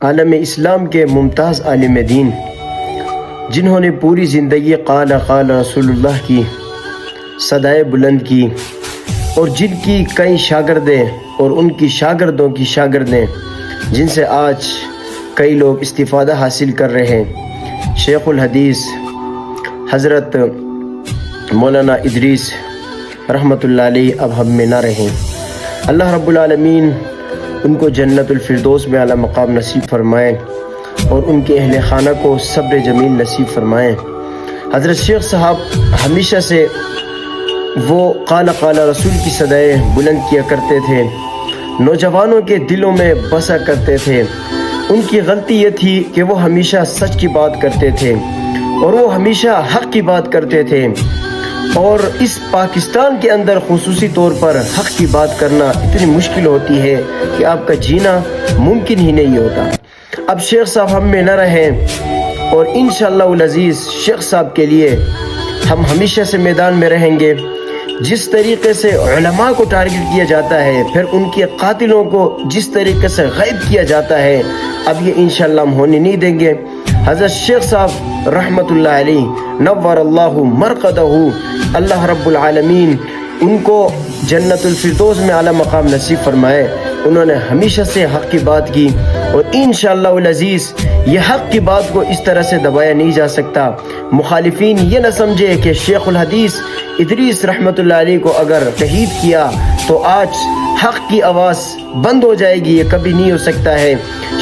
عالم اسلام کے ممتاز عالم دین، جنہوں نے پوری زندگی قال قال رسول اللہ کی صدائے بلند کی، اور جن کی کئی شاگردیں اور ان کی شاگردوں کی شاگردیں، جن سے آج کئی لوگ استفادہ حاصل کر رہے ہیں، شیخ الحدیث حضرت مولانا ادریس رحمۃ اللہ علیہ اب ہم میں نہ رہیں۔ اللہ رب العالمین ان کو جنت الفردوس میں اعلیٰ مقام نصیب فرمائیں اور ان کے اہل خانہ کو صبر جمیل نصیب فرمائیں۔ حضرت شیخ صاحب ہمیشہ سے وہ قال قال رسول کی صدائے بلند کیا کرتے تھے، نوجوانوں کے دلوں میں بسا کرتے تھے۔ ان کی غلطی یہ تھی کہ وہ ہمیشہ سچ کی بات کرتے تھے اور وہ ہمیشہ حق کی بات کرتے تھے، اور اس پاکستان کے اندر خصوصی طور پر حق کی بات کرنا اتنی مشکل ہوتی ہے کہ آپ کا جینا ممکن ہی نہیں ہوتا۔ اب شیخ صاحب ہم میں نہ رہیں، اور انشاءاللہ العزیز شیخ صاحب کے لیے ہم ہمیشہ سے میدان میں رہیں گے۔ جس طریقے سے علماء کو ٹارگٹ کیا جاتا ہے، پھر ان کے قاتلوں کو جس طریقے سے غائب کیا جاتا ہے، اب یہ انشاءاللہ ہم ہونے نہیں دیں گے۔ حضرت شیخ صاحب رحمۃ اللہ علیہ نور اللہ مرقدہ، اللہ رب العالمین ان کو جنت الفردوس میں اعلیٰ مقام نصیب فرمائے۔ انہوں نے ہمیشہ سے حق کی بات کی، اور انشاءاللہ العزیز یہ حق کی بات کو اس طرح سے دبایا نہیں جا سکتا۔ مخالفین یہ نہ سمجھے کہ شیخ الحدیث ادریس رحمۃ اللہ علیہ کو اگر شہید کیا تو آج حق کی آواز بند ہو جائے گی، یہ کبھی نہیں ہو سکتا ہے۔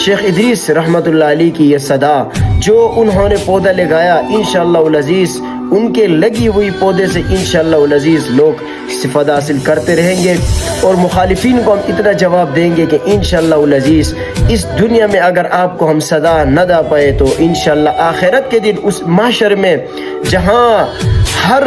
شیخ ادریس رحمۃ اللہ علیہ کی یہ صدا جو انہوں نے پودا لگایا، انشاءاللہ العزیز ان کے لگی ہوئی پودے سے انشاءاللہ العزیز لوگ استفادہ حاصل کرتے رہیں گے، اور مخالفین کو ہم اتنا جواب دیں گے کہ انشاءاللہ العزیز اس دنیا میں اگر آپ کو ہم صدا نہ دا پائے تو انشاءاللہ آخرت کے دن اس محشر میں جہاں ہر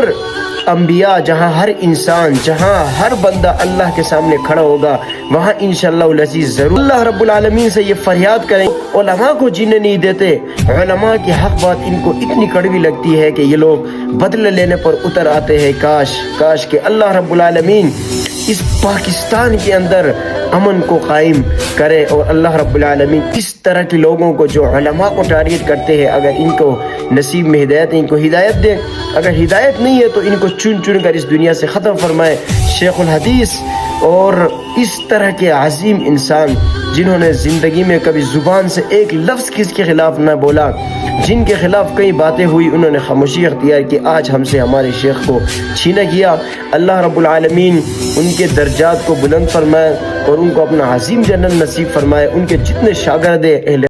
انبیاء، جہاں ہر انسان، جہاں ہر بندہ اللہ کے سامنے کھڑا ہوگا، وہاں انشاءاللہ العزیز ضرور اللہ رب العالمین سے یہ فریاد کریں۔ علماء کو جینے نہیں دیتے، علماء کی حق بات ان کو اتنی کڑوی لگتی ہے کہ یہ لوگ بدلہ لینے پر اتر آتے ہیں۔ کاش کہ اللہ رب العالمین اس پاکستان کے اندر امن کو قائم کرے، اور اللہ رب العالمین اس طرح کے لوگوں کو جو علماء کو ٹارگٹ کرتے ہیں، اگر ان کو نصیب میں ہدایت ہے، ان کو ہدایت دے، اگر ہدایت نہیں ہے تو ان کو چن چن کر اس دنیا سے ختم فرمائے۔ شیخ الحدیث اور اس طرح کے عظیم انسان جنہوں نے زندگی میں کبھی زبان سے ایک لفظ کس کے خلاف نہ بولا، جن کے خلاف کئی باتیں ہوئی، انہوں نے خاموشی اختیار کی، آج ہم سے ہمارے شیخ کو چھینا کیا۔ اللہ رب العالمین ان کے درجات کو بلند فرمائے اور ان کو اپنا عظیم جنت نصیب فرمائے۔ ان کے جتنے شاگرد اہل